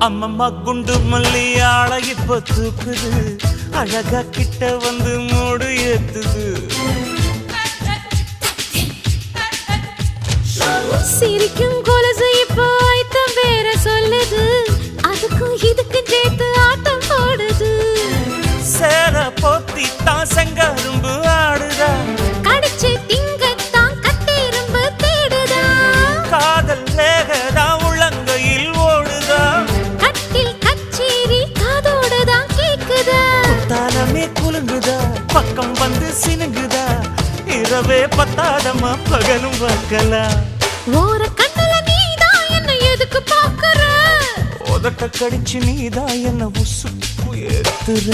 அம்மம்மா குண்டு மல்லி ஆள இப்ப தூக்குது அழகா கிட்ட வந்து மூடு ஏத்துது சிரிக்கும் கொலுசு இப்போ ஐத்தம் வேற சொல்லுது அதுக்கும் இதுக்கு சேர்த்து ஆட்டம் போடுது சேர போத்தி தான் செங்கரும்பு ஆடுதா கடிச்சு திங்கத்தான் கட்டெரும்பு தேடுதா காதல் லேகதா உள்ளங்கையில் ஓடுதா கட்டில் கச்சேரி காதோடுதான் கேக்குதா தானமே குலுங்குதா பக்கம் வந்து சினுங்குதா இரவே பத்தாதமா பகலும் பார்க்கலாம் ஓர கண்ணுல நீதான் என்ன எதுக்கு பாக்குற உதட்ட கடிச்சு நீதான் என்ன உசுப்பு ஏத்துற